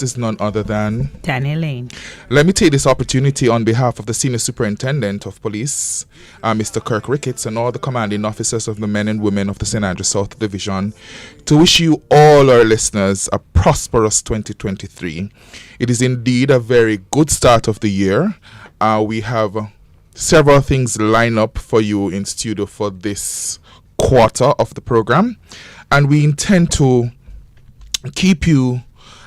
is none other than Tanya Lane. Let me take this opportunity on behalf of the Senior Superintendent of Police, Mr. Kirk Ricketts, and all the commanding officers of the men and women of the St. Andrew South Division to wish you all our listeners a prosperous 2023. It is indeed a very good start of the year. We have several things lined up for you in studio for this quarter of the program, and we intend to keep you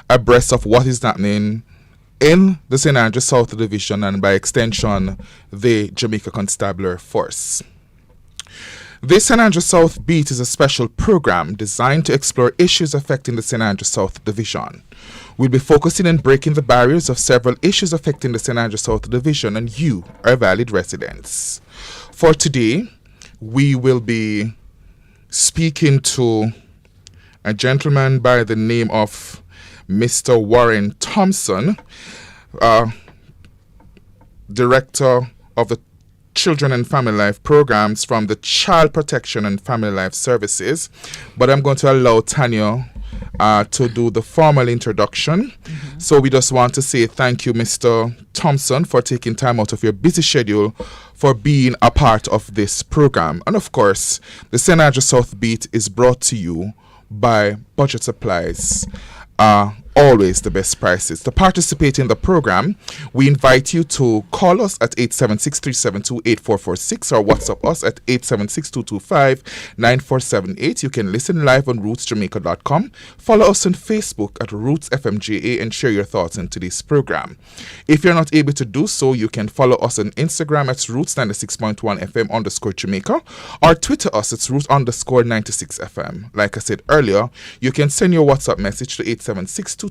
abreast of what is happening in the St. Andrew South Division and by extension the Jamaica Constabulary Force. The St. Andrew South Beat is a special program designed to explore issues affecting the St. Andrew South Division. We'll be focusing on breaking the barriers of several issues affecting the St. Andrew South Division and you, our valid residents. For today, we will be speaking to a gentleman by the name of Mr. Warren Thompson, Director of the Children and Family Life Programs from the Child Protection and Family Life Services. But I'm going to allow Tanya to do the formal introduction. So we just want to say thank you, Mr. Thompson, for taking time out of your busy schedule for being a part of this program. And of course, the St. Andrew South Beat is brought to you by Budget Supplies. Always the best prices. To participate in the program, we invite you to call us at 876-372-8446 or WhatsApp us at 876-225-9478. You can listen live on rootsjamaica.com. Follow us on Facebook at Roots FMJA and share your thoughts on today's program. If you're not able to do so, you can follow us on Instagram at Roots96.1FM_Jamaica or Twitter us at Roots_96FM. Like I said earlier, you can send your WhatsApp message to 876-225-9478.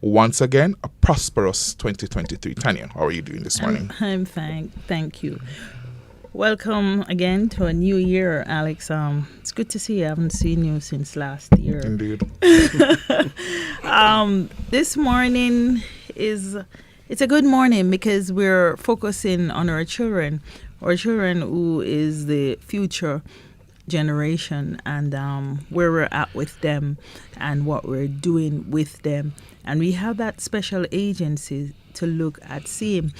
Once again, a prosperous 2023. Tanya, how are you doing this morning? I'm fine. Thank you. Welcome again to a new year, Alex. It's good to see you. I haven't seen you since last year. Indeed. This morning it's a good morning because we're focusing on our children who is the future generation, and where we're at with them and what we're doing with them. And we have that special agency to look at seeing.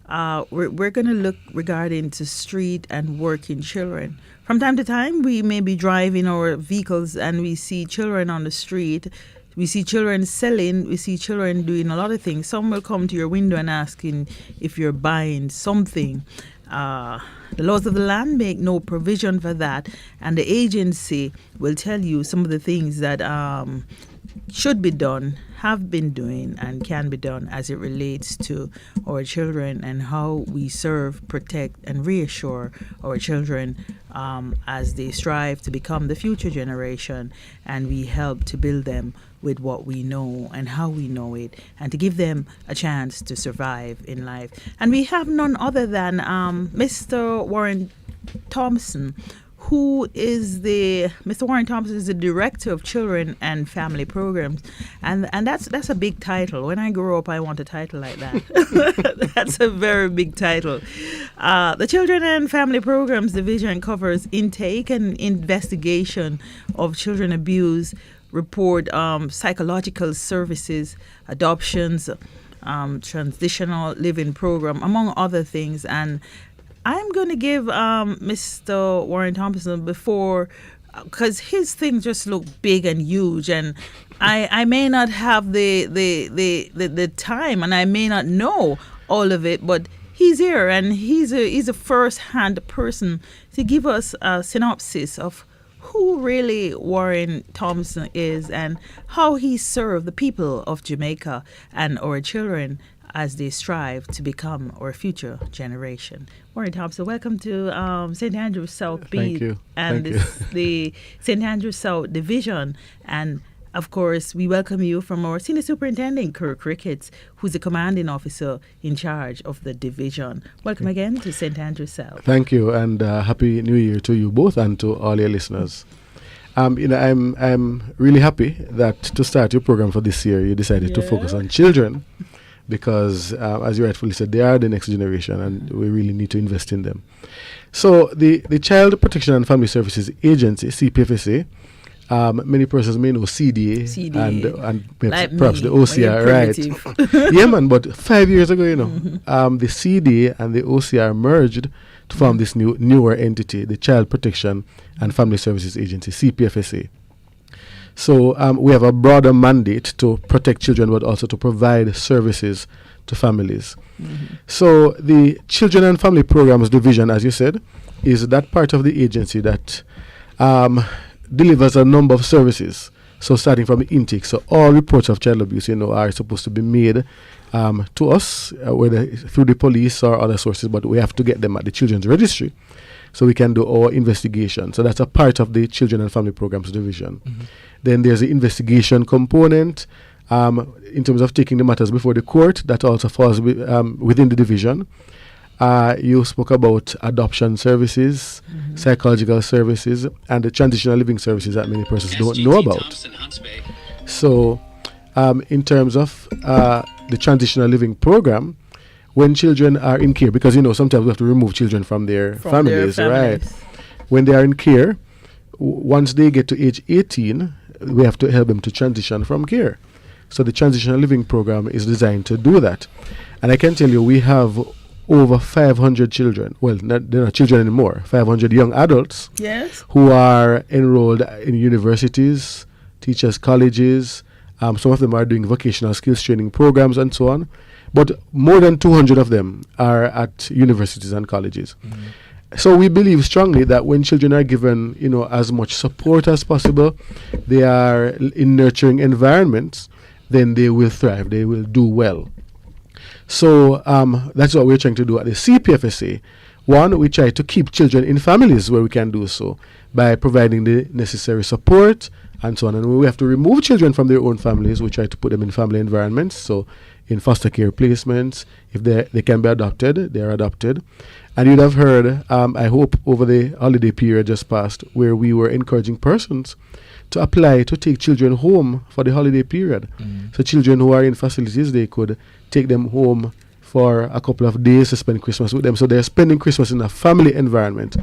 We're going to look regarding to street and working children. From time to time, we may be driving our vehicles and we see children on the street. We see children selling. We see children doing a lot of things. Some will come to your window and asking if you're buying something. The laws of the land make no provision for that, and the agency will tell you some of the things that should be done, have been doing, and can be done as it relates to our children and how we serve, protect, and reassure our children as they strive to become the future generation, and we help to build them with what we know and how we know it, and to give them a chance to survive in life. And we have none other than Mr. Warren Thompson, Mr. Warren Thompson is the Director of Children and Family Programs, and that's a big title. When I grow up, I want a title like that. That's a very big title. The Children and Family Programs Division covers intake and investigation of children abuse, report psychological services, adoptions, transitional living program, among other things. And I'm going to give Mr. Warren Thompson because his things just look big and huge, and I may not have the time, and I may not know all of it, but he's here, and he's a first-hand person to give us a synopsis of who really Warren Thompson is and how he served the people of Jamaica and our children as they strive to become our future generation. Warren Thompson, welcome to St. Andrew South Beat. Thank you. And the St. Andrew South Division. And of course, we welcome you from our Senior Superintendent, Kirk Ricketts, who's the commanding officer in charge of the division. Welcome again to St. Andrew South. Thank you, and Happy New Year to you both and to all your listeners. I'm really happy that to start your program for this year, you decided to focus on children because, as you rightfully said, they are the next generation, and we really need to invest in them. So the Child Protection and Family Services Agency, CPFSA, Many persons may know CDA, CDA. and Like perhaps me, the OCR, right? primitive. Yeah, man. But 5 years ago, the CDA and the OCR merged to form this newer entity, the Child Protection and Family Services Agency, CPFSA. So we have a broader mandate to protect children, but also to provide services to families. So the Children and Family Programs Division, as you said, is that part of the agency that delivers a number of services. So starting from the intake, so all reports of child abuse, are supposed to be made to us, whether through the police or other sources, but we have to get them at the Children's Registry so we can do our investigation. So that's a part of the Children and Family Programs Division. Then there's the investigation component in terms of taking the matters before the court. That also falls within the division. You spoke about adoption services, psychological services, and the transitional living services that many persons don't know about. So in terms of the transitional living program, when children are in care, because sometimes we have to remove children from their families, right? When they are in care, once they get to age 18, we have to help them to transition from care. So the transitional living program is designed to do that. And I can tell you, we have over 500 children. Well, they're not children anymore. 500 young adults who are enrolled in universities, teachers' colleges. Some of them are doing vocational skills training programs and so on. But more than 200 of them are at universities and colleges. So we believe strongly that when children are given, as much support as possible, they are in nurturing environments, then they will thrive. They will do well. So that's what we're trying to do at the CPFSA. One, we try to keep children in families where we can do so by providing the necessary support and so on. And when we have to remove children from their own families, we try to put them in family environments. So in foster care placements, if they can be adopted, they are adopted. And you'd have heard, I hope, over the holiday period just passed, where we were encouraging persons to apply to take children home for the holiday period. So children who are in facilities, they could take them home for a couple of days to spend Christmas with them. So they're spending Christmas in a family environment.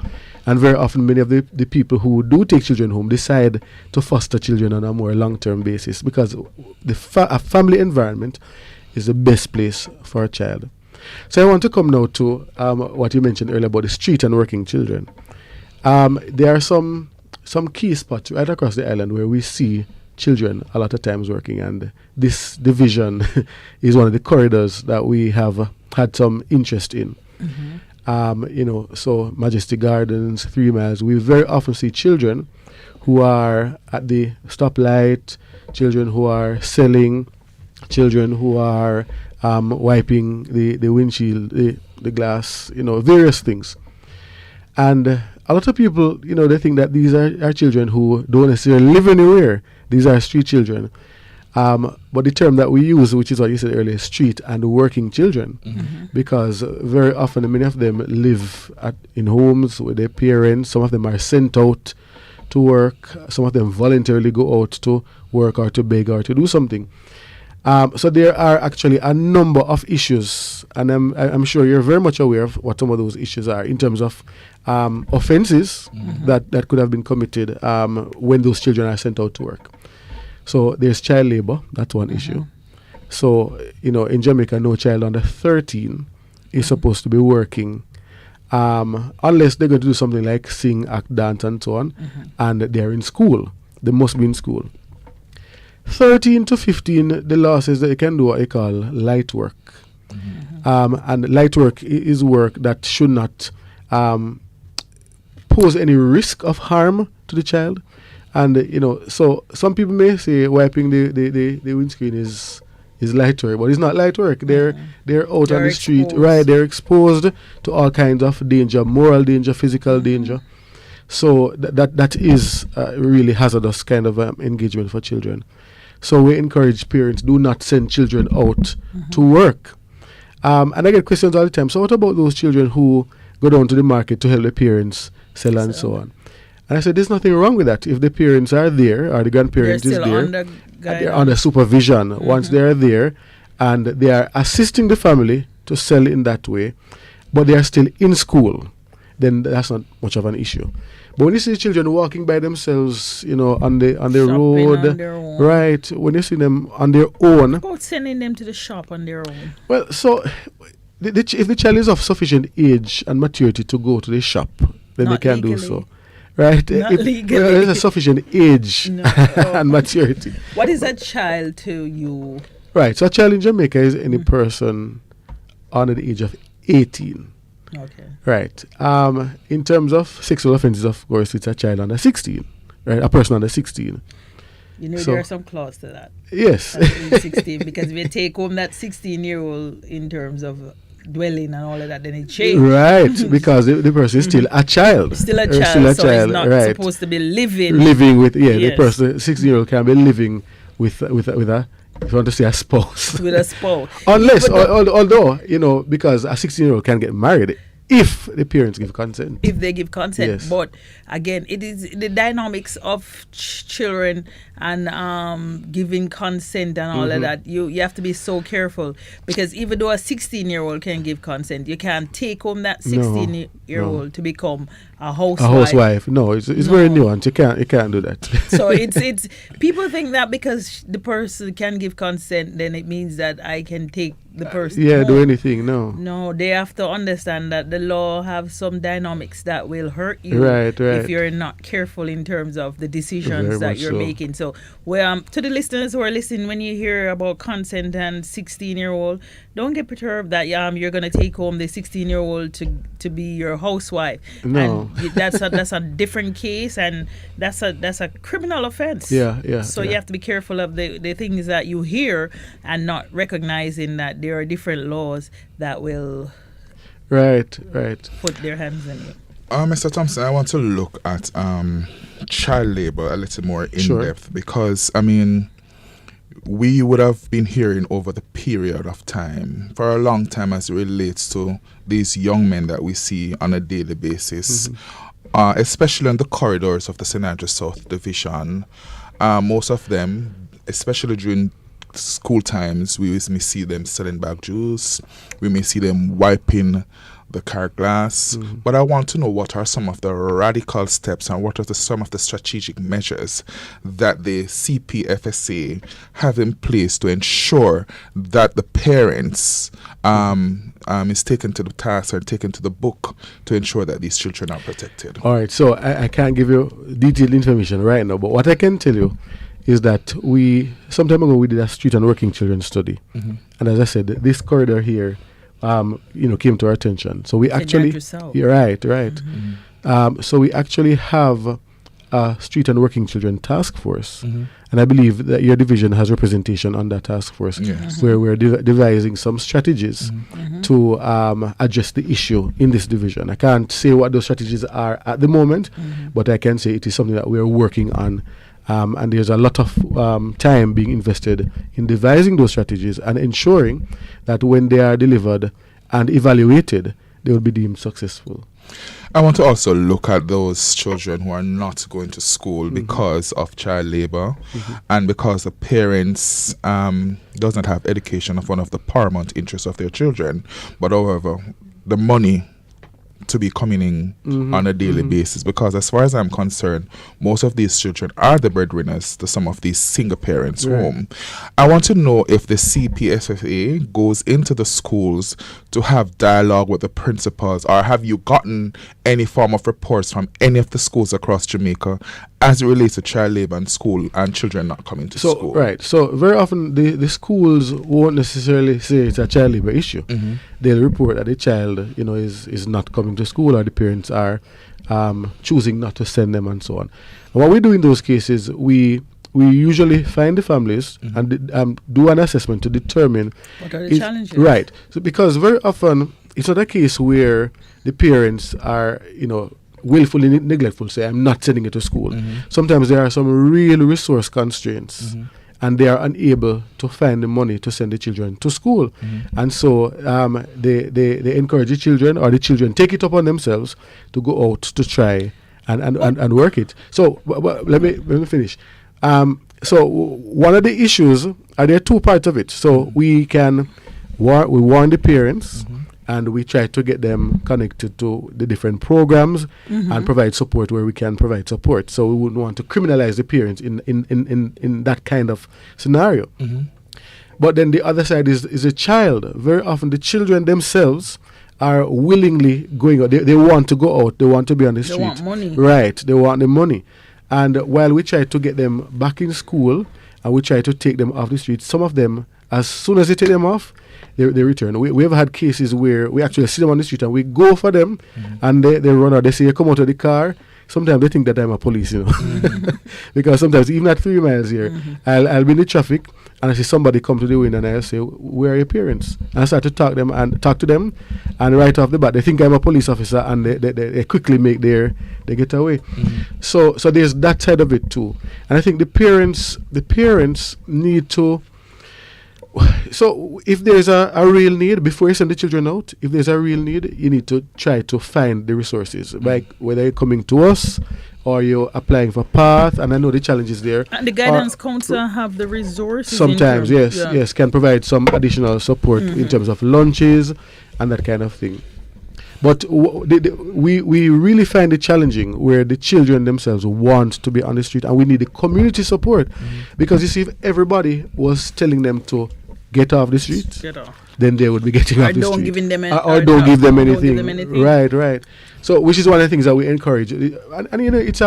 And very often many of the people who do take children home decide to foster children on a more long-term basis, because a family environment is the best place for a child. So I want to come now to what you mentioned earlier about the street and working children. There are some key spots right across the island where we see children a lot of times working, and this division is one of the corridors that we have had some interest in. So Majestic Gardens, 3 Miles, we very often see children who are at the stoplight, children who are selling, children who are wiping the windshield, the glass, various things. And a lot of people, they think that these are children who don't necessarily live anywhere. These are street children. But the term that we use, which is what you said earlier, street and working children, because very often many of them live in homes with their parents. Some of them are sent out to work. Some of them voluntarily go out to work or to beg or to do something. So there are actually a number of issues, and I'm sure you're very much aware of what some of those issues are in terms of offenses that could have been committed when those children are sent out to work. So there's child labor, that's one issue. So, in Jamaica, no child under 13 is supposed to be working unless they're going to do something like sing, act, dance, and so on, and they're in school. They must be in school. 13 to 15, the law says that you can do what you call light work. And light work is work that should not pose any risk of harm to the child. And, so some people may say wiping the windscreen is light work, but it's not light work. They're out on the street, right? They're exposed to all kinds of danger, moral danger, physical danger. So that is really hazardous kind of engagement for children. So we encourage parents, do not send children out to work. And I get questions all the time. So what about those children who go down to the market to help their parents sell and so on? And I said, there's nothing wrong with that. If the parents are there or the grandparent is there, they're under supervision. Once they are there and they are assisting the family to sell in that way, but they are still in school, then that's not much of an issue. But when you see children walking by themselves, on the Shopping road, on their own. right? When you see them on their own, About sending them to the shop on their own. well, so if the child is of sufficient age and maturity to go to the shop, then Not they can do legally. so. Right? Not If legally. there's a sufficient age No. and maturity. What is a child to you? Right. So a child in Jamaica is any Mm. person under the age of 18. Okay. Right. In terms of sexual offences, of course, it's a child under 16. Right. A person under 16. You know, So- there are some clause to that. Yes. At age 16, because if you take home that 16-year-old in terms of dwelling and all of that, then it changes. Right. Because the person is still a child. Still a Or child, so he's not right. supposed to be living. Living with, the Yes. person, 16-year-old can be living with a, if you want to say a spouse. With a spouse. Unless, But although, because a 16-year-old can get married if the parents give consent. if they give consent. Yes. But again, it is the dynamics of children and giving consent and all of that. You have to be so careful, because even though a 16-year-old can give consent, you can't take home that 16-year-old to become a housewife. A housewife. No, it's very No. nuanced. You can't do that. So it's people think that because the person can give consent, then it means that I can take the person. do home. anything. No. They have to understand that the law have some dynamics that will hurt you Right. if you're not careful in terms of the decisions Very that much you're so. making. So, to the listeners who are listening, when you hear about consent and 16-year-old, don't get perturbed that you're going to take home the 16-year-old to be your housewife. No. And that's a different case, and that's a criminal offense. Yeah. So you have to be careful of the things that you hear and not recognizing that there are different laws that will Right. put their hands on you. Mr. Thompson, I want to look at child labor a little more in Sure. depth, because we would have been hearing over the period of time for a long time as it relates to these young men that we see on a daily basis, especially in the corridors of the St. Andrews South Division. Most of them, especially during school times, we may see them selling bag juice, we may see them wiping the car glass. But I want to know, what are some of the radical steps and what are some of the strategic measures that the CPFSA have in place to ensure that the parents is taken to the task or taken to the book to ensure that these children are protected? All right. So I can't give you detailed information right now, but what I can tell you is that some time ago we did a street and working children study, and as I said, this corridor here, came to our attention. So we actually, Andrews South. you're right. So we actually have a street and working children task force, and I believe that your division has representation on that task force, Yes. where we're devising some strategies to address the issue in this division. I can't say what those strategies are at the moment, but I can say it is something that we're working on. And there's a lot of time being invested in devising those strategies and ensuring that when they are delivered and evaluated, they will be deemed successful. I want to also look at those children who are not going to school because of child labor and because the parents does not have education of one of the paramount interests of their children, but however, the money to be coming in on a daily basis, because as far as I'm concerned, most of these children are the breadwinners to some of these single parents' Right. home. I want to know if the CPFFA goes into the schools to have dialogue with the principals, or have you gotten any form of reports from any of the schools across Jamaica as it relates to child labor and school and children not coming to So, school? right. So very often the schools won't necessarily say it's a child labor issue. They'll report that the child, is not coming to school, or the parents are choosing not to send them, and so on. And what we do in those cases, we usually find the families and do an assessment to determine What are the challenges? Right. So because very often it's not a case where the parents are, willfully neglectful, say, I'm not sending it to school. Sometimes there are some real resource constraints, and they are unable to find the money to send the children to school. And so they encourage the children, or the children take it upon themselves to go out to try and work it. So let me finish. So one of the issues, there are two parts of it. So we warn the parents, and we try to get them connected to the different programs and provide support where we can provide support. So we wouldn't want to criminalize the parents in that kind of scenario. But then the other side is a child. Very often the children themselves are willingly going out. They want to go out. They want to be on the street. They want money. Right. They want the money. And while we try to get them back in school and we try to take them off the street, some of them, as soon as they take them off, they return. We have had cases where we actually see them on the street and we go for them and they run out. They say, come out of the car. Sometimes they think that I'm a police, because sometimes even at 3 miles here, I'll be in the traffic and I see somebody come to the window and I'll say, where are your parents? And I start to talk to them, and right off the bat, they think I'm a police officer and they quickly they get away. So there's that side of it too. And I think the parents need to. So if there's a real need, before you send the children out, if there's a real need, you need to try to find the resources, like whether you're coming to us or you're applying for PATH, and I know the challenges there. And the guidance council have the resources. Sometimes, yes, can provide some additional support in terms of lunches and that kind of thing. But we really find it challenging where the children themselves want to be on the street, and we need the community support. Because you see, if everybody was telling them to get off the street, then they would be getting off the street. Don't give them anything. Right. So, which is one of the things that we encourage. And it's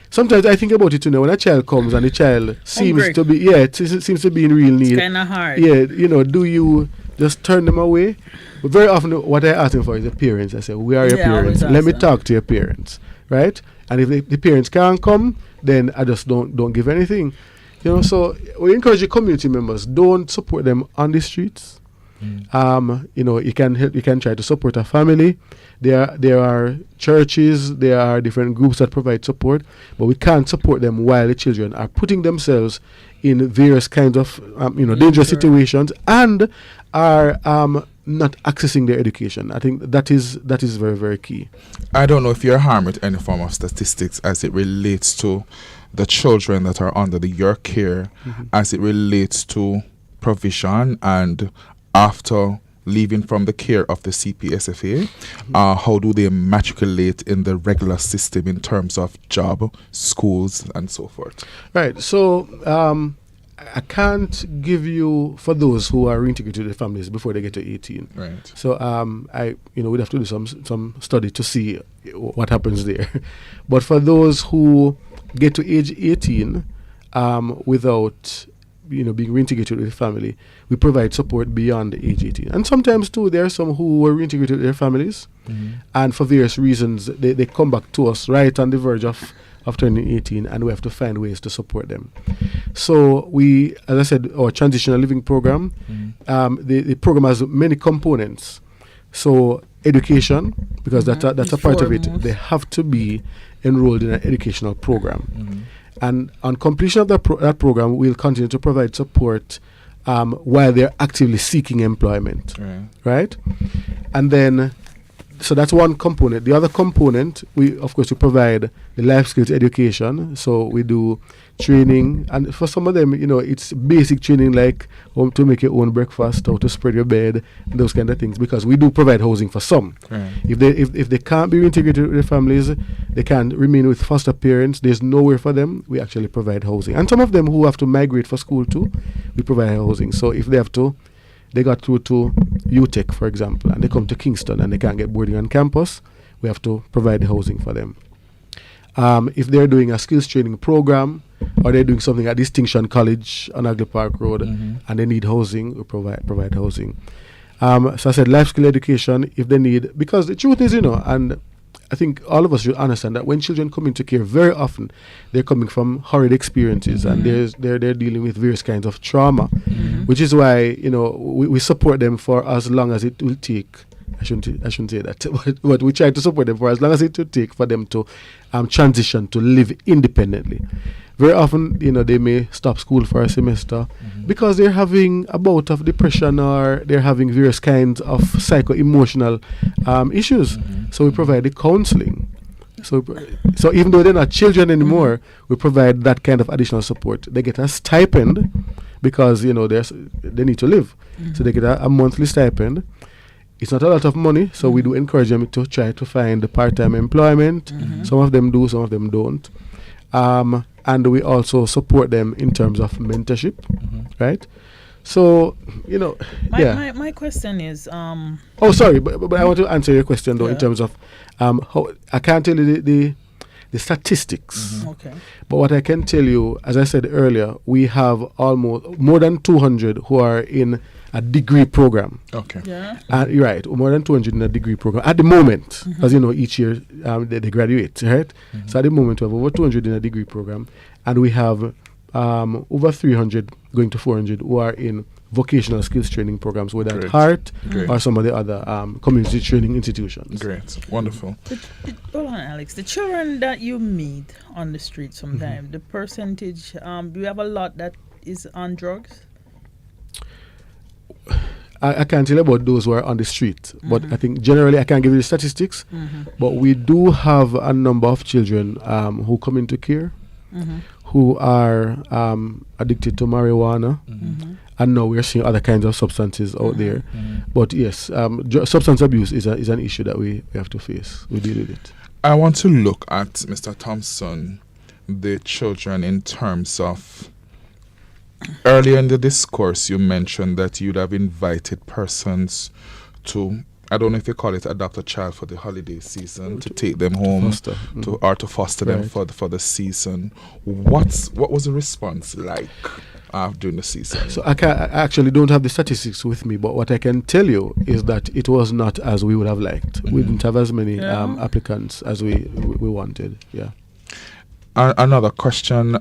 sometimes I think about it when a child comes and the child seems to be, seems to be in real need. It's kind of hard. Yeah, do you just turn them away? But very often what I ask them for is the parents. I say, where are your parents? Let me talk to your parents, right? And if the parents can't come, then I just don't give anything. So we encourage the community members, don't support them on the streets. You can try to support a family. There are churches, there are different groups that provide support, but we can't support them while the children are putting themselves in various kinds of dangerous situations and are not accessing their education. I think that is very, very key. I don't know if you're harmed with any form of statistics as it relates to the children that are under your care, as it relates to provision and after leaving from the care of the CPSFA, how do they matriculate in the regular system in terms of job, schools, and so forth? Right. So I can't give you for those who are reintegrated to their families before they get to 18. Right. So we'd have to do some study to see what happens there. But for those who get to age 18 without being reintegrated with the family, we provide support beyond age 18. And sometimes too, there are some who were reintegrated with their families, and for various reasons, they come back to us right on the verge of turning 18, and we have to find ways to support them. So we, as I said, our transitional living program, the program has many components. So education, because that's a part of it. They have to be enrolled in an educational program. And on completion of that program, we'll continue to provide support while they're actively seeking employment. Right? And then, so that's one component. The other component, we provide the life skills education. So we do training, and for some of them, it's basic training like how to make your own breakfast, how to spread your bed, those kind of things. Because we do provide housing for some. If they can't be reintegrated with their families, they can't remain with foster parents. There's nowhere for them. We actually provide housing, and some of them who have to migrate for school too, we provide housing. So if they got through to UTech, for example, and they come to Kingston and they can't get boarding on campus, we have to provide the housing for them. If they're doing a skills training program or they're doing something at Distinction College on Agley Park Road and they need housing, we provide housing. So I said life skill education if they need, because the truth is, and I think all of us should understand that when children come into care, very often they're coming from horrid experiences and they're dealing with various kinds of trauma, which is why we support them for as long as it will take. I shouldn't say that, but we try to support them for as long as it will take for them to transition to live independently. Very often, they may stop school for a semester because they're having a bout of depression or they're having various kinds of psycho-emotional issues. So we provide the counseling. So even though they're not children anymore, we provide that kind of additional support. They get a stipend because they need to live. So they get a monthly stipend. it's not a lot of money, so we do encourage them to try to find the part-time employment. Some of them do, some of them don't. And we also support them in terms of mentorship, right? So, you know, My question is, Oh, sorry, but I want to answer your question though in terms of how I can't tell you the statistics. okay. But what I can tell you, as I said earlier, we have almost more than 200 who are in a degree program. Okay. Yeah. You're right, more than 200 in a degree program at the moment. As you know, each year they graduate, right? So at the moment we have over 200 in a degree program, and we have over 300 going to 400 who are in vocational skills training programs, whether at Great. Heart Great. or some of the other community training institutions. Great. Wonderful. Hold on, Alex. The children that you meet on the street sometimes, the percentage, do you have a lot that is on drugs? I can't tell you about those who are on the street, but I think generally I can't give you the statistics, but we do have a number of children who come into care who are addicted to marijuana, and now we're seeing other kinds of substances out there. But yes, substance abuse is an issue that we have to face. We deal with it. I want to look at, Mr. Thompson, the children in terms of, earlier in the discourse you mentioned that you'd have invited persons to, I don't know if you call it adopt a child for the holiday season, to take them home Foster. or to foster them Right. for the season. What was the response like during the season? So I actually don't have the statistics with me, but what I can tell you is that it was not as we would have liked. We didn't have as many applicants as we wanted. Yeah. Another question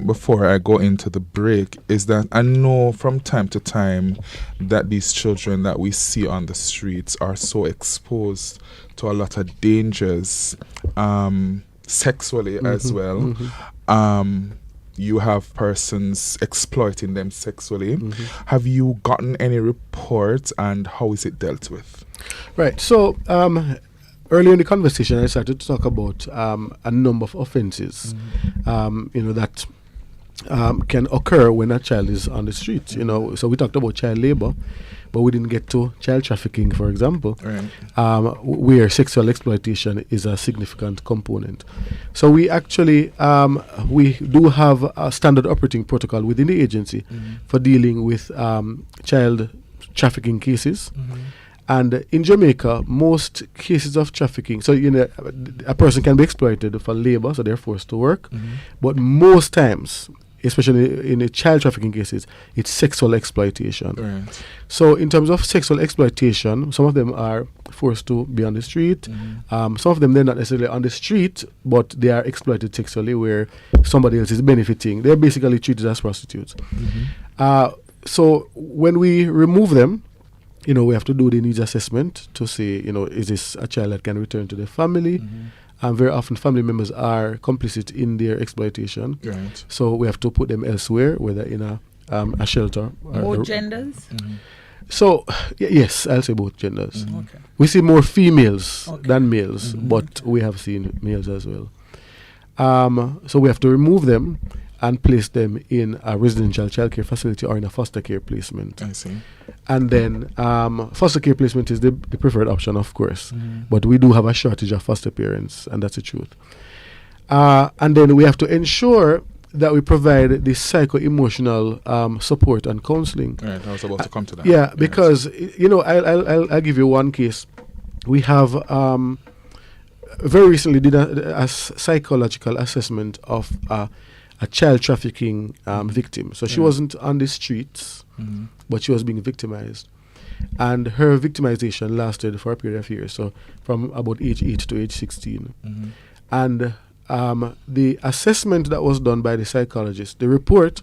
before I go into the break is that I know from time to time that these children that we see on the streets are so exposed to a lot of dangers sexually as well. You have persons exploiting them sexually. Have you gotten any reports, and how is it dealt with? Right. So earlier in the conversation, I started to talk about a number of offences, that can occur when a child is on the street. So we talked about child labour, but we didn't get to child trafficking, for example, Right. where sexual exploitation is a significant component. So we actually we do have a standard operating protocol within the agency for dealing with child trafficking cases. And in Jamaica, most cases of trafficking, so a person can be exploited for labor, so they're forced to work. But most times, especially in the child trafficking cases, it's sexual exploitation. Right. So in terms of sexual exploitation, some of them are forced to be on the street. Some of them, they're not necessarily on the street, but they are exploited sexually where somebody else is benefiting. They're basically treated as prostitutes. So when we remove them, we have to do the needs assessment to say, is this a child that can return to the family? And very often family members are complicit in their exploitation. Right. So we have to put them elsewhere, whether in a shelter. Both genders? So, yes, I'll say both genders. Okay. We see more females Okay. than males, but we have seen males as well. So we have to remove them and place them in a residential childcare facility or in a foster care placement. I see. And then foster care placement is the preferred option, of course. But we do have a shortage of foster parents, and that's the truth. And then we have to ensure that we provide the psycho-emotional support and counseling. Right. I was about to come to that. Yeah, Yes. because, I'll give you one case. We have very recently did a psychological assessment of a child trafficking victim. So she wasn't on the streets, but she was being victimized. And her victimization lasted for a period of years, so from about age 8 to age 16. And the assessment that was done by the psychologist, the report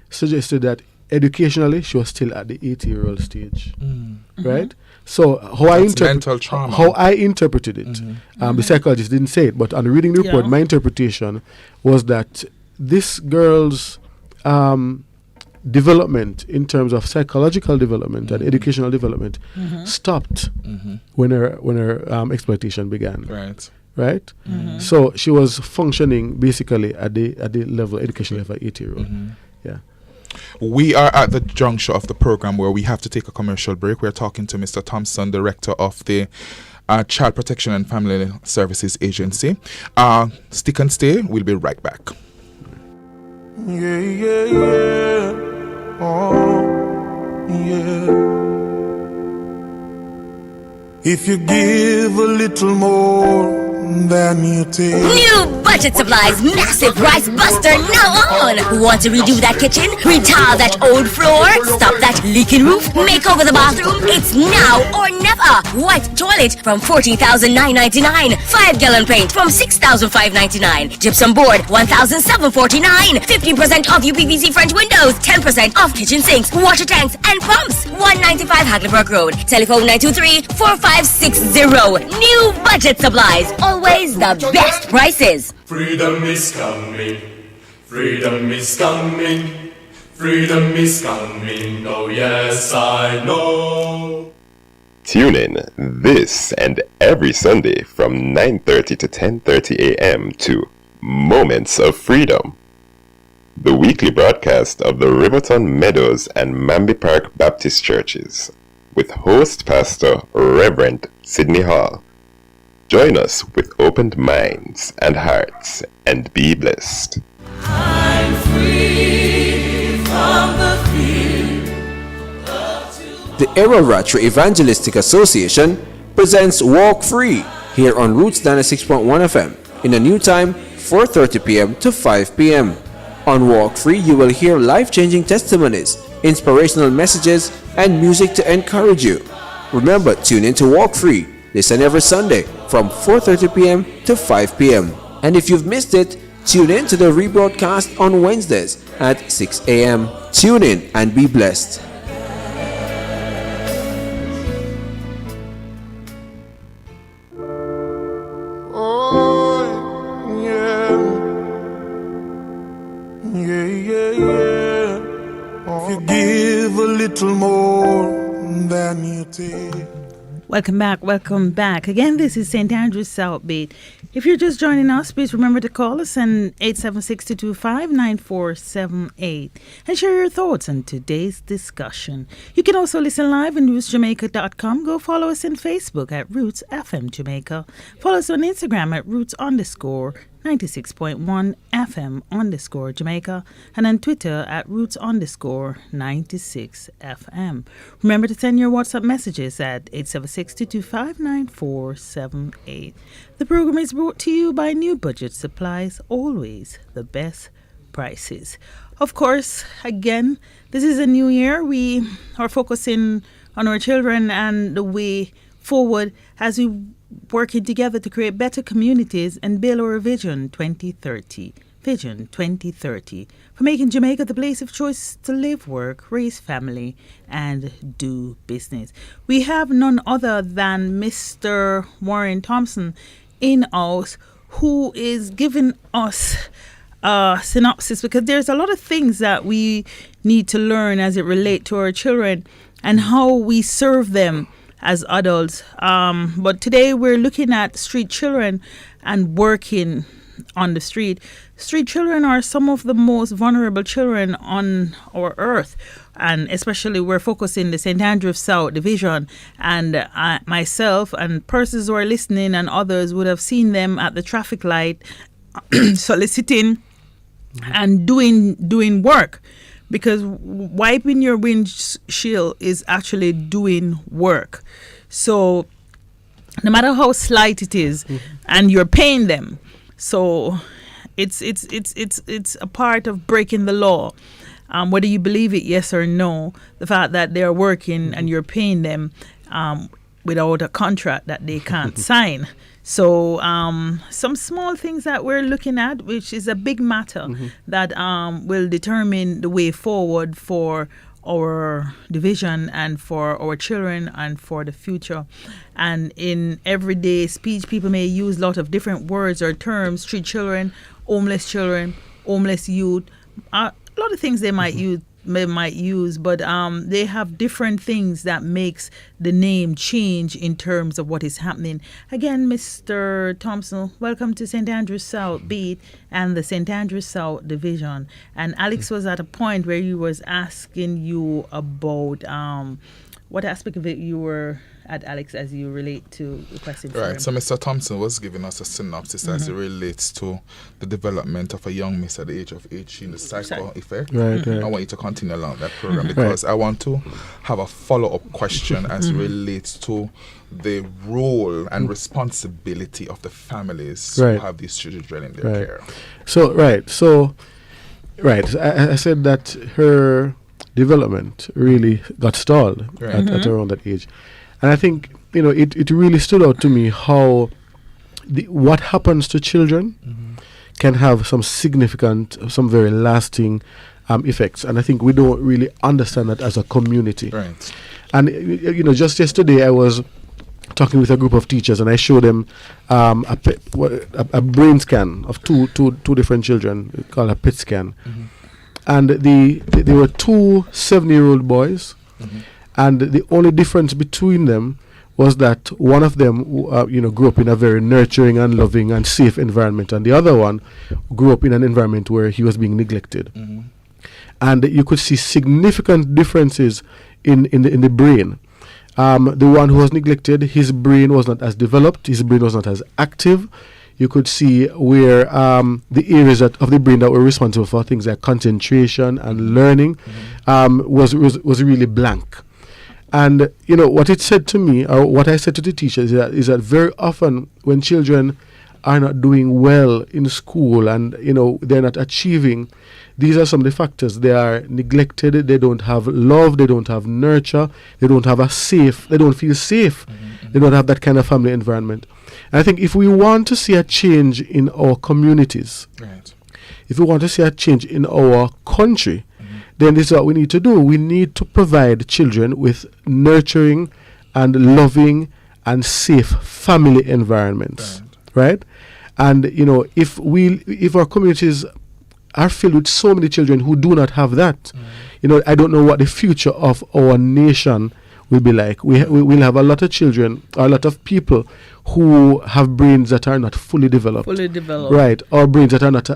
suggested that educationally she was still at the 80-year-old stage, right? So mental trauma. how I interpreted it, the psychologist didn't say it, but on reading the report, my interpretation was that this girl's development in terms of psychological development and educational development stopped when her exploitation began. Right. So she was functioning basically at the level educational level 8-year-old. Yeah. We are at the juncture of the program where we have to take a commercial break. We're talking to Mr. Thompson, director of the Child Protection and Family Services Agency. Stick and stay. We'll be right back. Yeah, yeah, yeah. Oh, yeah. If you give a little more than you take. New Budget Supplies massive price buster now on. Want to redo that kitchen? Retile that old floor? Stop that leaking roof? Make over the bathroom? It's now or never. White toilet from $14,999. 5-gallon paint from $6,599. Gypsum board $1,749. 50% off UPVC French windows. 10% off kitchen sinks, water tanks, and pumps. 195 Hackleburg Road. Telephone 923-4560. New Budget Supplies. Always the best prices. Freedom is coming. Freedom is coming. Freedom is coming. Oh yes, I know. Tune in this and every Sunday from 9:30 to 10:30 a.m. to Moments of Freedom, the weekly broadcast of the Riverton Meadows and Mamby Park Baptist Churches, with host pastor Reverend Sidney Hall. Join us with opened minds and hearts and be blessed. I'm free from the fear. The Ararat Evangelistic Association presents Walk Free here on Roots 96.1 FM in a new time, 4:30 p.m. to 5 p.m. On Walk Free, you will hear life-changing testimonies, inspirational messages, and music to encourage you. Remember, tune in to Walk Free. Listen every Sunday from 4:30 p.m. to 5 p.m. And if you've missed it, tune in to the rebroadcast on Wednesdays at 6 a.m. Tune in and be blessed. Oh, yeah. Yeah, yeah, yeah. If you give a little more than you take. Welcome back. Again, this is St. Andrew's South Beat. If you're just joining us, please remember to call us on 876-225-9478 and share your thoughts on today's discussion. You can also listen live on rootsjamaica.com. Go follow us on Facebook at Roots FM Jamaica. Follow us on Instagram at Roots_96.1 FM Jamaica, and on Twitter at Roots_96 FM. Remember to send your WhatsApp messages at 876-225-9478. The program is brought to you by New Budget Supplies, always the best prices. Of course, again, this is a new year. We are focusing on our children and the way forward as we working together to create better communities and build our Vision 2030. Vision 2030 for making Jamaica the place of choice to live, work, raise family, and do business. We have none other than Mr. Warren Thompson in-house, who is giving us a synopsis, because there's a lot of things that we need to learn as it relates to our children and how we serve them as adults. But today we're looking at street children and working on the street. Street children are some of the most vulnerable children on our earth, and especially we're focusing the St. Andrew South Division, and myself and persons who are listening and others would have seen them at the traffic light soliciting and doing work, because wiping your windshield is actually doing work. So no matter how slight it is, and you're paying them, so it's a part of breaking the law. Whether you believe it, yes or no, the fact that they're working and you're paying them without a contract that they can't sign. So some small things that we're looking at, which is a big matter that will determine the way forward for our division and for our children and for the future. And in everyday speech, people may use a lot of different words or terms: street children, homeless youth, a lot of things they might use they might use, but they have different things that makes the name change in terms of what is happening. Again, Mr. Thompson, welcome to St. Andrews South Beat and the St. Andrews South Division. And Alex was at a point where he was asking you about what aspect of it you were at, Alex, as you relate to requesting for Right, him. so Mr. Thompson was giving us a synopsis as it relates to the development of a young miss at the age of 18, the psycho effect. Right, right. I want you to continue along that program because I want to have a follow-up question as it relates to the role and responsibility of the families who Right. have these children in their care. So I said that her development really got stalled at around that age. And I think, it really stood out to me how what happens to children can have some significant, some very lasting effects. And I think we don't really understand that as a community. Right. And, just yesterday I was talking with a group of teachers and I showed them a brain scan of two different children called a PET scan. And they were two 7-year-old boys. And the only difference between them was that one of them, grew up in a very nurturing and loving and safe environment, and the other one grew up in an environment where he was being neglected. And you could see significant differences in the brain. The one who was neglected, his brain was not as developed, his brain was not as active. You could see where the areas of the brain that were responsible for things like concentration and learning was really blank. And what it said to me, or what I said to the teachers, is that very often when children are not doing well in school and they're not achieving, these are some of the factors. They are neglected. They don't have love. They don't have nurture. They don't have they don't feel safe. They don't have that kind of family environment. And I think if we want to see a change in our communities, if we want to see a change in our country, then this is what we need to do. We need to provide children with nurturing and loving and safe family environments, right? And if our communities are filled with so many children who do not have that, I don't know what the future of our nation will be like. We'll have a lot of children, a lot of people who have brains that are not fully developed. Right, or brains that are not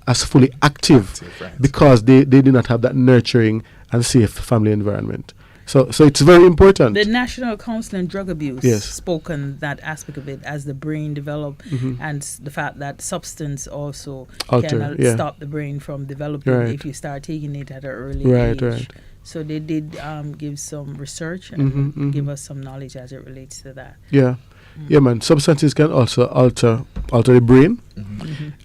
as fully active because they do not have that nurturing and safe family environment. So it's very important. The National Council on Drug Abuse spoke on that aspect of it as the brain develop and the fact that substance also can stop the brain from developing if you start taking it at an early age. Right. So they did give some research and give us some knowledge as it relates to that. Yeah, man. Substances can also alter the brain,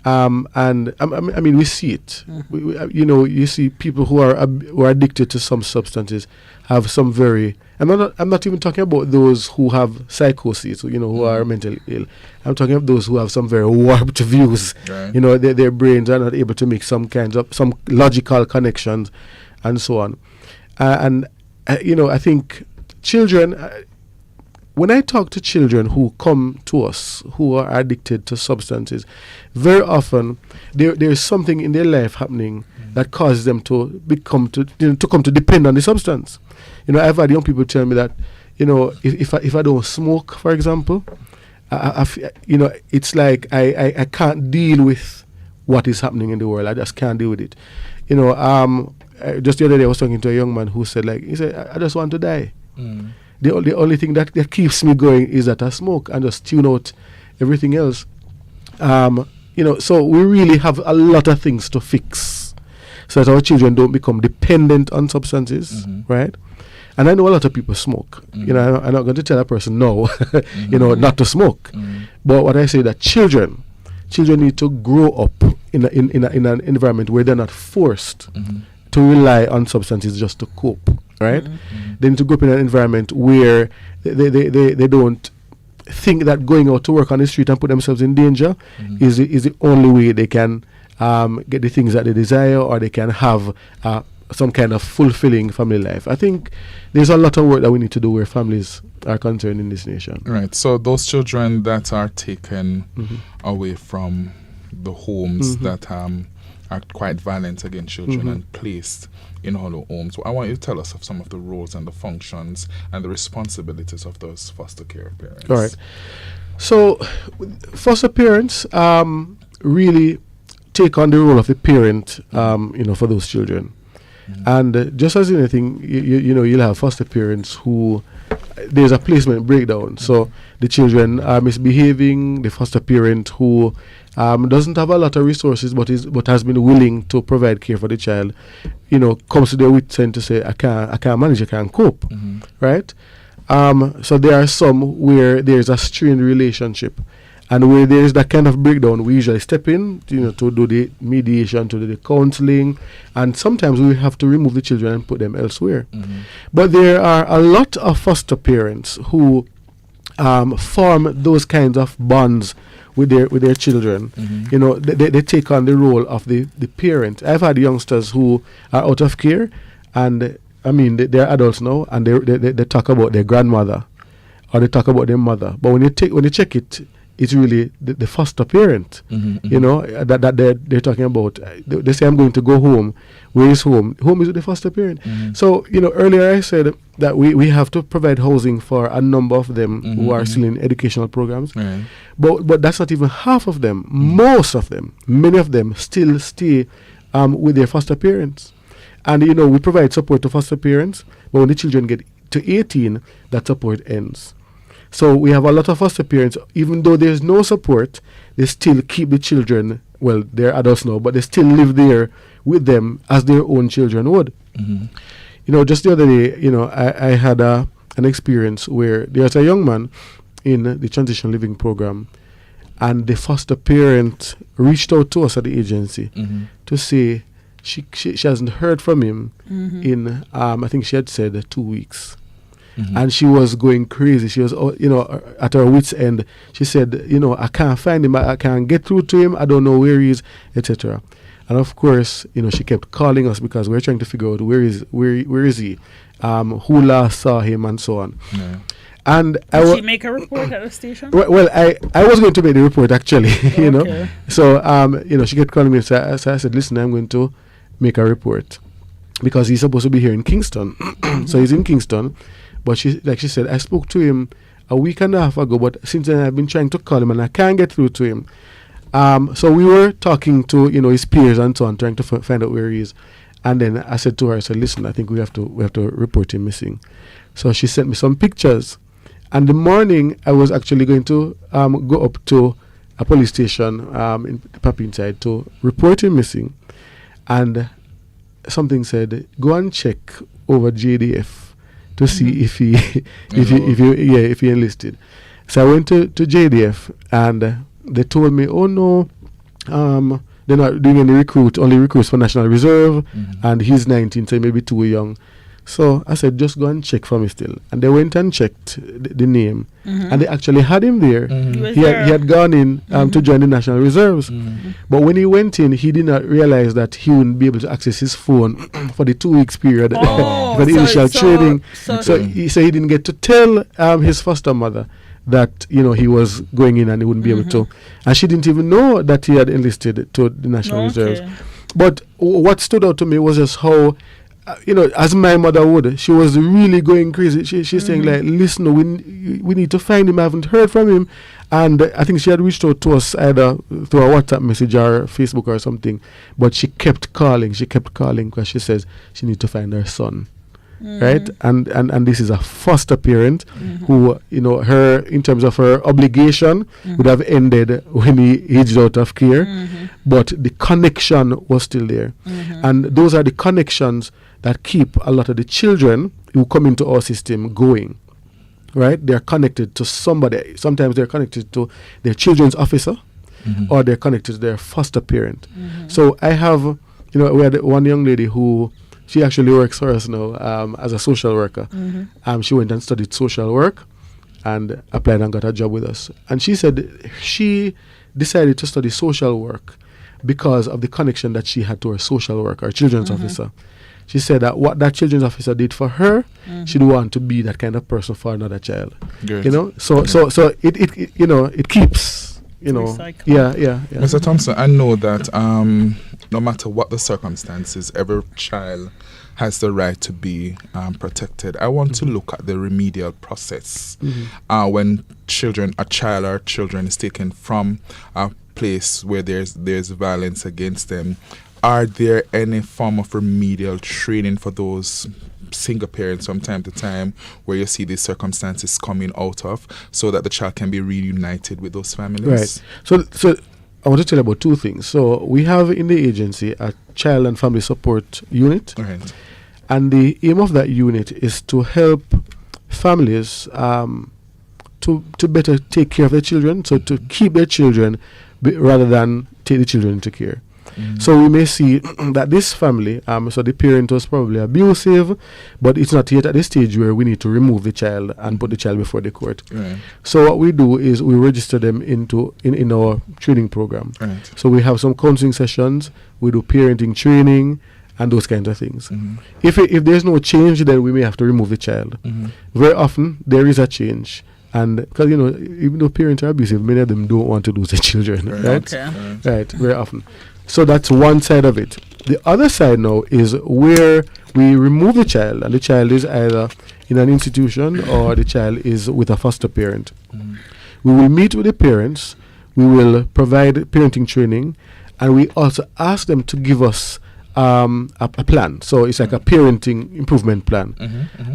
and I mean we see it. You see people who are addicted to some substances have some very. I'm not even talking about those who have psychosis, who are mentally ill. I'm talking about those who have some very warped views. Right. Their brains are not able to make some logical connections, and so on. I think children. When I talk to children who come to us who are addicted to substances, very often there is something in their life happening that causes them to come to depend on the substance. I've had young people tell me that, if I don't smoke, for example, it's like I can't deal with what is happening in the world. I just can't deal with it. Just the other day I was talking to a young man who said, I just want to die. The only thing that keeps me going is that I smoke and just tune out everything else. So we really have a lot of things to fix so that our children don't become dependent on substances, right? And I know a lot of people smoke. I'm not going to tell a person no, not to smoke. But what I say that children need to grow up in an environment where they're not forced to rely on substances just to cope. Right? They need to grow up in an environment where they don't think that going out to work on the street and put themselves in danger is the only way they can get the things that they desire, or they can have some kind of fulfilling family life. I think there's a lot of work that we need to do where families are concerned in this nation. Right. So those children that are taken away from the homes that are quite violent against children and placed in hollow homes. So I want you to tell us of some of the roles and the functions and the responsibilities of those foster care parents. All right. So foster parents really take on the role of the parent, for those children. And just as anything, you'll have foster parents who there's a placement breakdown. So the children are misbehaving. The foster parent who doesn't have a lot of resources, but has been willing to provide care for the child, comes to their wits end to say, I can't manage, I can't cope, right? So there are some where there's a strained relationship. And where there is that kind of breakdown, we usually step in, to do the mediation, to do the counseling, and sometimes we have to remove the children and put them elsewhere. But there are a lot of foster parents who form those kinds of bonds with their children. They take on the role of the parent. I've had youngsters who are out of care, and they're adults now, and they talk about their grandmother, or they talk about their mother. But when you check it, it's really the foster parent, that they're talking about. They say, I'm going to go home. Where is home? Home is with the foster parent. So, earlier I said that we have to provide housing for a number of them who are still in educational programs. Right. But that's not even half of them. Most of them, many of them still stay with their foster parents. And, we provide support to foster parents, but when the children get to 18, that support ends. So we have a lot of foster parents, even though there's no support, they still keep the children, well, they're adults now, but they still live there with them as their own children would. Just the other day, I had an experience where there's a young man in the transition living program, and the foster parent reached out to us at the agency to say she hasn't heard from him in, I think she had said 2 weeks. And she was going crazy. She was, at her wit's end. She said, I can't find him. I can't get through to him. I don't know where he is, etc. And of course, she kept calling us because we're trying to figure out where is he, who last saw him, and so on. Yeah. And Did she make a report at the station? Well, I was going to make the report actually, Okay. So, she kept calling me. So I said, listen, I'm going to make a report because he's supposed to be here in Kingston. So he's in Kingston. But she said, I spoke to him a week and a half ago, but since then I've been trying to call him and I can't get through to him. So we were talking to, his peers and so on, trying to find out where he is. And then I said to her, listen, I think we have to report him missing. So she sent me some pictures. And the morning I was actually going to go up to a police station in Papine side to report him missing. And something said, go and check over JDF. To see if he enlisted. So I went to JDF and they told me, oh no, they're not doing any only recruits for National Reserve, and he's 19, so he may be too young. So I said, just go and check for me still. And they went and checked the name, and they actually had him there. He had gone in to join the National Reserves. But when he went in, he did not realize that he wouldn't be able to access his phone for the 2 weeks period for the initial training. So he didn't get to tell his foster mother that he was going in and he wouldn't be able to. And she didn't even know that he had enlisted to the National Reserves. But what stood out to me was just how, as my mother would, she was really going crazy. She's saying, like, listen, we need to find him. I haven't heard from him. And I think she had reached out to us either through a WhatsApp message or Facebook or something. But she kept calling because she says she needs to find her son. Right? And this is a foster parent who, her, in terms of her obligation, would have ended when he aged out of care. But the connection was still there. And those are the connections that keep a lot of the children who come into our system going. Right? They're connected to somebody. Sometimes they're connected to their children's officer or they're connected to their foster parent. So I have, we had one young lady who, she actually works for us now as a social worker. She went and studied social work and applied and got a job with us. And she said she decided to study social work because of the connection that she had to her social worker, her children's officer. She said that what that children's officer did for her, she'd want to be that kind of person for another child. Good. So it keeps you know, Recycle. yeah. Mr. Thompson, I know that no matter what the circumstances, every child has the right to be protected. I want to look at the remedial process when a child or children is taken from a place where there's violence against them. Are there any form of remedial training for those single parents from time to time where you see these circumstances coming out of, so that the child can be reunited with those families? Right. So I want to tell you about two things. So we have in the agency a child and family support unit. Right. And the aim of that unit is to help families to better take care of their children, so to keep their children rather than take the children into care. So we may see that this family, so the parent was probably abusive, but it's not yet at the stage where we need to remove the child and put the child before the court. Right. So what we do is we register them in our training program. Right. So we have some counseling sessions, we do parenting training, and those kinds of things. If there's no change, then we may have to remove the child. Very often there is a change, and because even though parents are abusive, many of them don't want to lose their children. Right? Okay. Right. Very often. So that's one side of it. The other side now is where we remove the child, and the child is either in an institution or the child is with a foster parent. We will meet with the parents, we will provide parenting training, and we also ask them to give us a plan. So it's like a parenting improvement plan.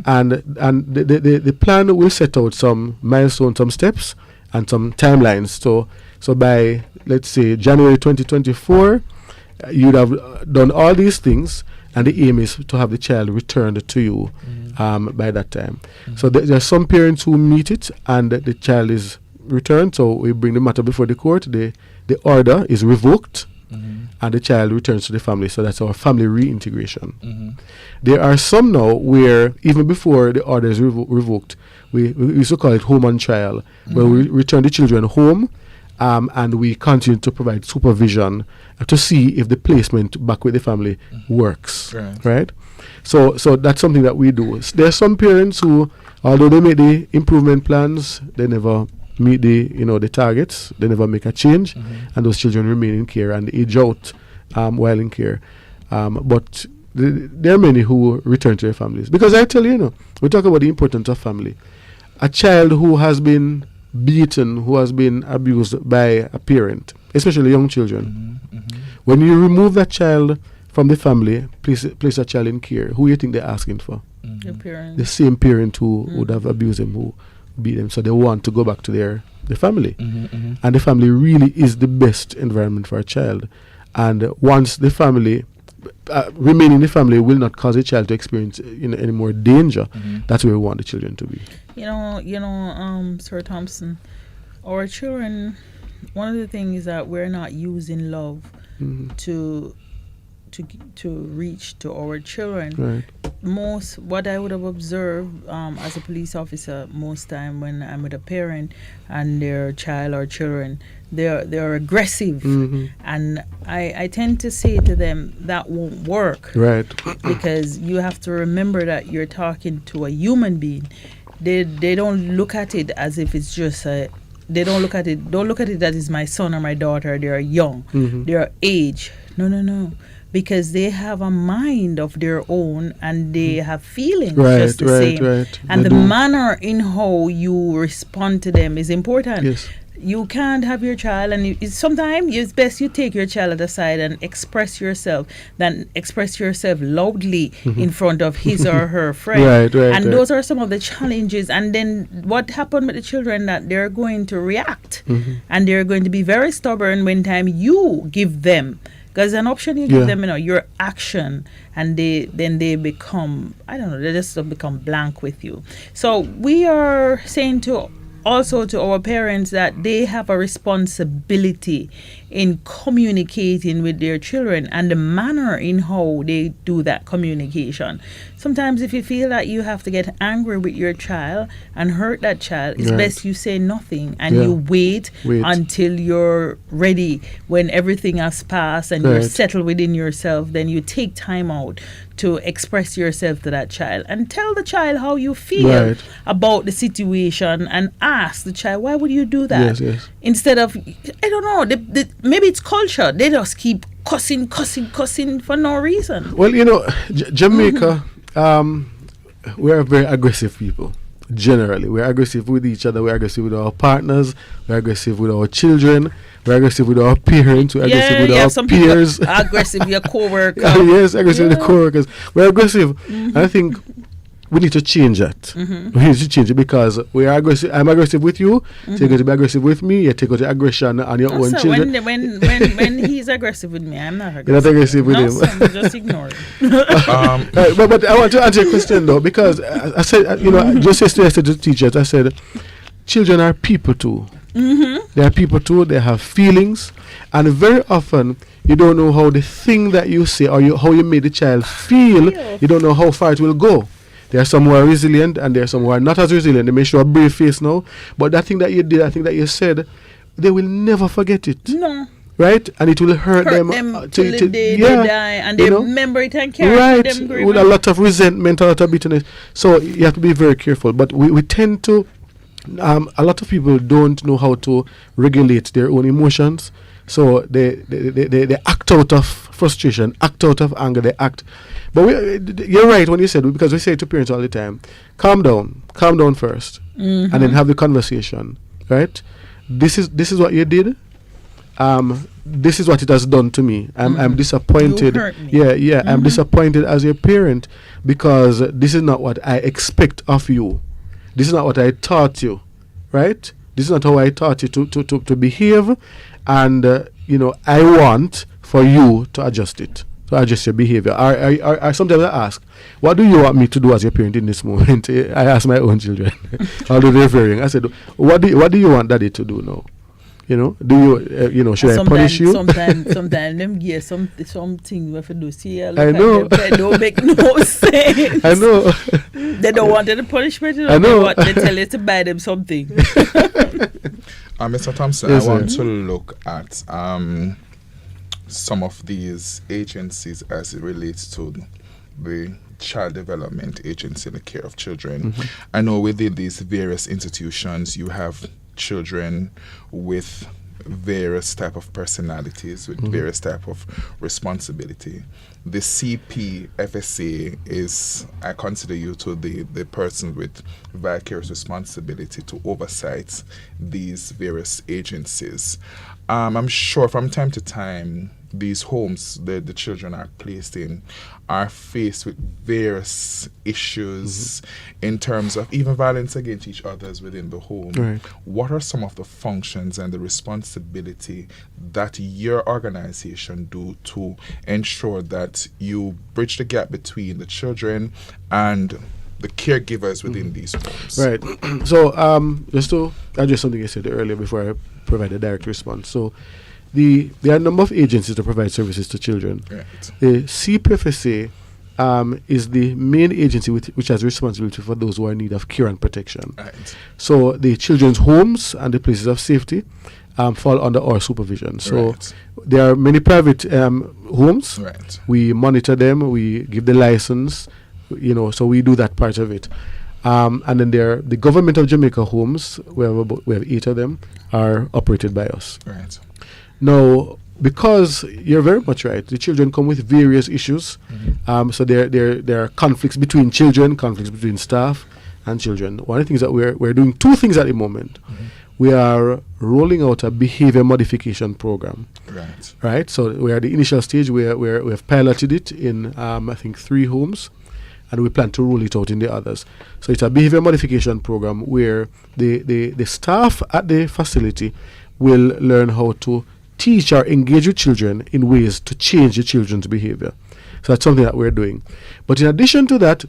And the plan will set out some milestones, some steps, and some timelines. So by, let's say, January 2024, you'd have done all these things, and the aim is to have the child returned to you by that time. So there are some parents who meet it, and the child is returned. So we bring the matter before the court. The order is revoked, and the child returns to the family. So that's our family reintegration. There are some now where even before the order is revoked, we used to call it home on trial, where we return the children home, and we continue to provide supervision to see if the placement back with the family works. Right? So that's something that we do. There are some parents who, although they make the improvement plans, they never meet the targets. They never make a change, and those children remain in care and age out while in care. But there are many who return to their families, because I tell you, we talk about the importance of family. A child who has been beaten, who has been abused by a parent, especially young children, when you remove that child from the family, place a child in care, who you think they're asking for? The parent. The same parent who would have abused them, who beat them. So they want to go back to the family. And the family really is the best environment for a child. And once the family remaining in the family will not cause a child to experience any more danger, that's where we want the children to be. Sir Thompson, our children, one of the things is that we're not using love to reach to our children. Right. What I would have observed as a police officer, most time when I'm with a parent and their child or children, they're aggressive, and I tend to say to them that won't work. Right. Because you have to remember that you're talking to a human being. They don't look at it as if it's just they don't look at it that is my son or my daughter. They're young, they're age. No, because they have a mind of their own, and they have feelings just the same. Right. And the manner in how you respond to them is important. Yes. You can't have your child, and sometimes it's best you take your child aside and express yourself than express yourself loudly in front of his or her friend. Right. Those are some of the challenges. And then what happened with the children, that they're going to react, and they're going to be very stubborn when time you give them. Because an option you give them, your action, and they become, they just become blank with you. So we are saying to our parents that they have a responsibility in communicating with their children, and the manner in how they do that communication. Sometimes if you feel that you have to get angry with your child and hurt that child, it's best you say nothing, and you wait until you're ready. When everything has passed and you're settled within yourself, then you take time out to express yourself to that child and tell the child how you feel Right. about the situation and ask the child, why would you do that? Yes, yes. Instead of, I don't know, maybe it's culture. They just keep cussing for no reason. Well, you know, Jamaica, we are very aggressive people. Generally, we're aggressive with each other. We're aggressive with our partners. We're aggressive with our children. We're aggressive with our parents. We're aggressive with our some peers. people are aggressive with your co-worker. Yes, aggressive with the co-workers. We're aggressive. And I think we need to change that. We need to change it because we are aggressive. I'm aggressive with you. So you're going to be aggressive with me. You take out the aggression on your own So children. when he's aggressive with me, I'm not aggressive. You're not aggressive with No, him. son, just ignore it. Right, but I want to answer your question though, because I said, just yesterday I said to the teachers, I said, children are people too. They are people too. They have feelings, and very often you don't know how the thing that you say or how you made the child feel. You don't know how far it will go. There are some who are resilient, and there are some who are not as resilient. They may show a brave face now, but that thing that you did, that thing that you said, they will never forget it. No. Right, and it will hurt them till the day they die, and they remember it and carry right, them with a lot of resentment, a lot of bitterness. So you have to be very careful. But we tend to, a lot of people don't know how to regulate their own emotions. So they act out of frustration, act out of anger, they act. But you're right when you said, because we say to parents all the time, calm down first, and then have the conversation, right? This is what you did. This is what it has done to me. I'm disappointed. You hurt me. Yeah. I'm disappointed as your parent because this is not what I expect of you. This is not what I taught you, right? This is not how I taught you to behave, and I want for you to adjust it, to adjust your behavior. I sometimes I ask, what do you want me to do as your parent in this moment? I ask my own children, although they're varying. I said, what do you want daddy to do now? Do you, should I punish you? Sometimes them give something we have to do. See, I know. They don't make no sense. I know. They don't want any punishment. I know. They tell you to buy them something. Mr. Thompson, Yes, I want sir. to look at some of these agencies as it relates to the Child Development Agency in the care of children. I know within these various institutions you have children with various type of personalities, with various type of responsibility. The CPFSA is, I consider you to the person with vicarious responsibility to oversight these various agencies. I'm sure from time to time these homes that the children are placed in are faced with various issues in terms of even violence against each others within the home. Right. What are some of the functions and the responsibility that your organization do to ensure that you bridge the gap between the children and the caregivers within these homes? Right. So just to address something you said earlier before I provide a direct response. So there are a number of agencies that provide services to children. Right. The CPFSA is the main agency which has responsibility for those who are in need of care and protection. Right. So the children's homes and the places of safety fall under our supervision. So Right. there are many private homes. Right. We monitor them. We give the license. So we do that part of it. And then there are the government of Jamaica homes. We have 8 of them are operated by us. Right. Now, because you're very much right, the children come with various issues. So there are conflicts between children, conflicts between staff and children. One of the things that we're doing 2 things at the moment. We are rolling out a behavior modification program. Right. Right. So we are at the initial stage where we have piloted it in I think 3 homes, and we plan to roll it out in the others. So it's a behavior modification program where the staff at the facility will learn how to teach or engage with children in ways to change the children's behavior. So that's something that we're doing. But in addition to that,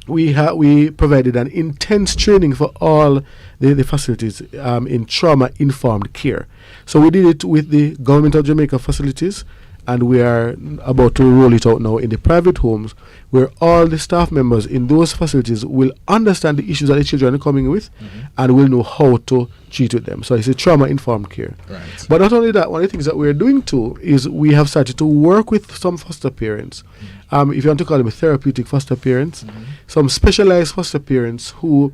we provided an intense training for all the facilities in trauma-informed care. So we did it with the Government of Jamaica facilities, and we are about to roll it out now in the private homes, where all the staff members in those facilities will understand the issues that the children are coming with and will know how to treat with them. So it's a trauma-informed care. Right. But not only that, one of the things that we're doing too is we have started to work with some foster parents. If you want to call them therapeutic foster parents, some specialized foster parents who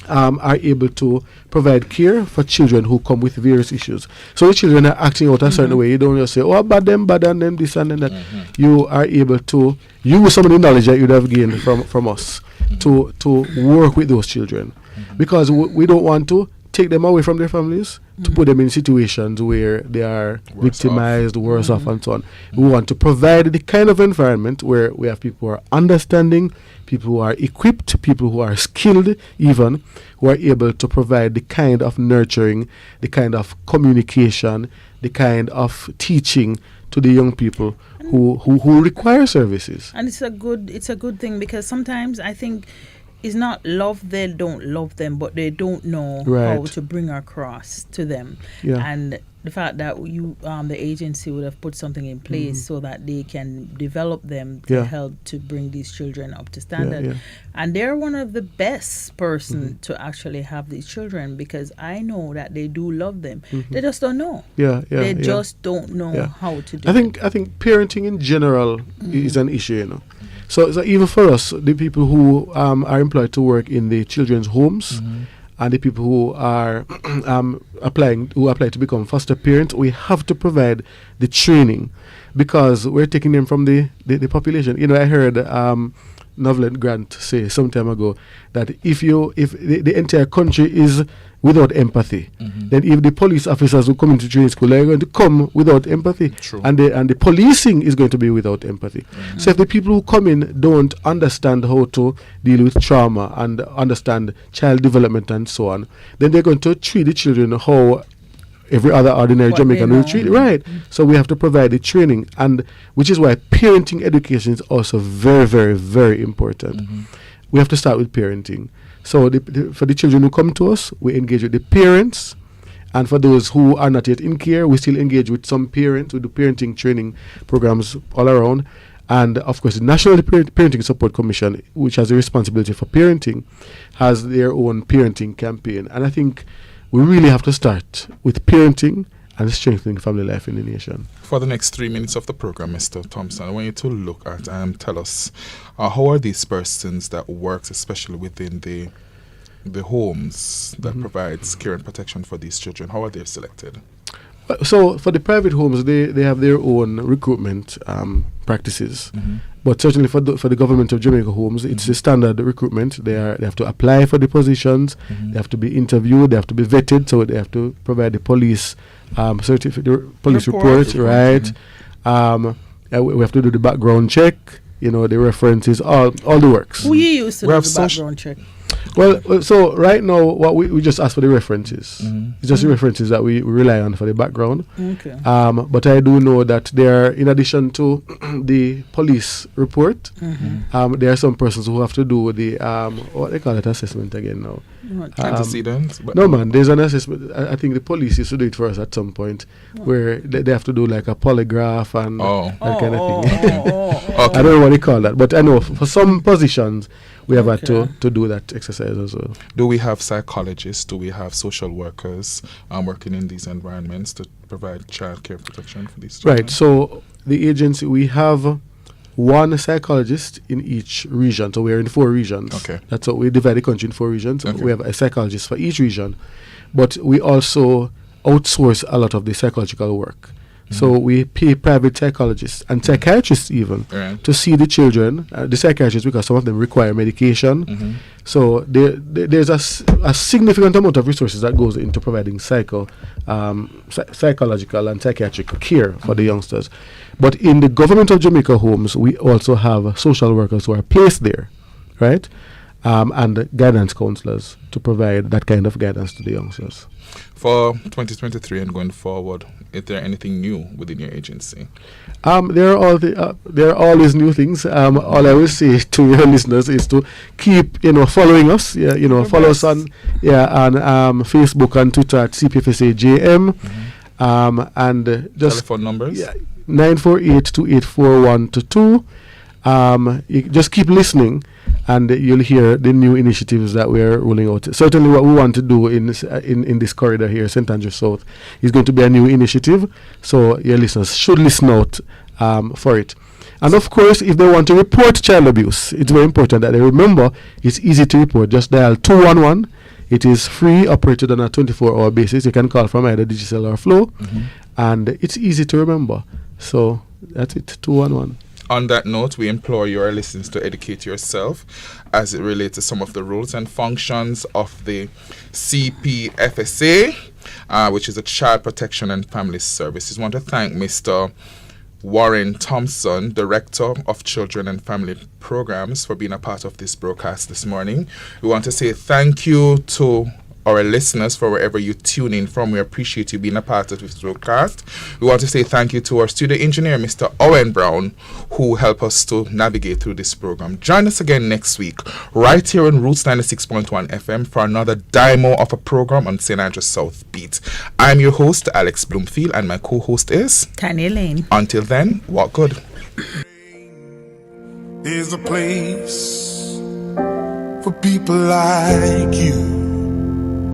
are able to provide care for children who come with various issues. So the children are acting out a certain way. You don't just say, oh, bad them, and them, this and then that. You are able to use some of the knowledge that you'd have gained from us to work with those children. Because we don't want to take them away from their families to put them in situations where they are victimized, worse off, and so on. We want to provide the kind of environment where we have people who are understanding, people who are equipped, people who are skilled even, who are able to provide the kind of nurturing, the kind of communication, the kind of teaching to the young people who require services. And it's a good thing, because sometimes I think it's not love, they don't love them, but they don't know how to bring across to them. And the fact that you the agency would have put something in place so that they can develop them to help to bring these children up to standard. And they're one of the best person to actually have these children, because I know that they do love them. They just don't know. They just don't know how to do it. I think parenting in general is an issue, you know. So even for us, the people who are employed to work in the children's homes and the people who are apply to become foster parents, we have to provide the training, because we're taking them from the population. You know, I heard Novelet Grant say some time ago that if the entire country is without empathy, then if the police officers who come into training school are going to come without empathy, and the policing is going to be without empathy. So if the people who come in don't understand how to deal with trauma and understand child development and so on, then they're going to treat the children how every other ordinary Jamaican will treat. So we have to provide the training, and which is why parenting education is also very, very, very important. We have to start with parenting. So for the children who come to us, we engage with the parents, and for those who are not yet in care, we still engage with some parents. We do parenting training programs all around. And of course, the National Parenting Support Commission, which has the responsibility for parenting, has their own parenting campaign. And I think we really have to start with parenting and strengthening family life in the nation. For the next 3 minutes of the program, Mr. Thompson, I want you to look at and tell us how are these persons that works, especially within the homes that provides care and protection for these children, how are they selected? So for the private homes, they have their own recruitment practices. But certainly for the government of Jamaica homes, it's the standard recruitment. They have to apply for the positions. They have to be interviewed. They have to be vetted. So they have to provide the police certificate, police report, right? We have to do the background check. You know, the references, all the works. Who you used to do the background check? Well, so right now, what we just ask for the references. It's just the references that we rely on for the background. Okay. But I do know that there, in addition to the police report, there are some persons who have to do the what they call it, assessment again now. Antecedents? No, man. There's an assessment. I think the police used to do it for us at some point, where they have to do like a polygraph and that kind of thing. I don't know what they call that, but I know for some positions we have had to do that exercise as well. Do we have psychologists? Do we have social workers working in these environments to provide child care protection for these children? Right. So the agency, we have one psychologist in each region. So we're in 4 regions. Okay. That's what we divide the country in 4 regions. Okay. We have a psychologist for each region. But we also outsource a lot of the psychological work. So we pay private psychologists and psychiatrists even to see the children, the psychiatrists, because some of them require medication. So there's a significant amount of resources that goes into providing psychological and psychiatric care for the youngsters. But in the government of Jamaica homes, we also have social workers who are placed there, right? And guidance counselors to provide that kind of guidance to the youngsters. For 2023 and going forward, is there anything new within your agency? There are always new things. All I will say to your listeners is to keep following us. Follow us on Facebook and Twitter at CPFSA JM. And just telephone numbers. 948-284122. You just keep listening, and you'll hear the new initiatives that we're rolling out. Certainly, what we want to do in this corridor here, St. Andrew South, is going to be a new initiative. So your listeners should listen out for it. And of course, if they want to report child abuse, it's very important that they remember it's easy to report. Just dial 211. It is free, operated on a 24-hour basis. You can call from either Digicel or Flow, and it's easy to remember. So that's it, 211. On that note, we implore your listeners to educate yourself as it relates to some of the rules and functions of the CPFSA, which is the Child Protection and Family Services. We want to thank Mr. Warren Thompson, Director of Children and Family Programs, for being a part of this broadcast this morning. We want to say thank you to our listeners for wherever you tune in from. We appreciate you being a part of this broadcast. We want to say thank you to our studio engineer, Mr. Owen Brown, who helped us to navigate through this program. Join us again next week, right here on Roots 96.1 FM for another demo of a program on St. Andrew South Beat. I'm your host, Alex Bloomfield, and my co-host is Tanya Lane. Until then, walk good. There's a place for people like you.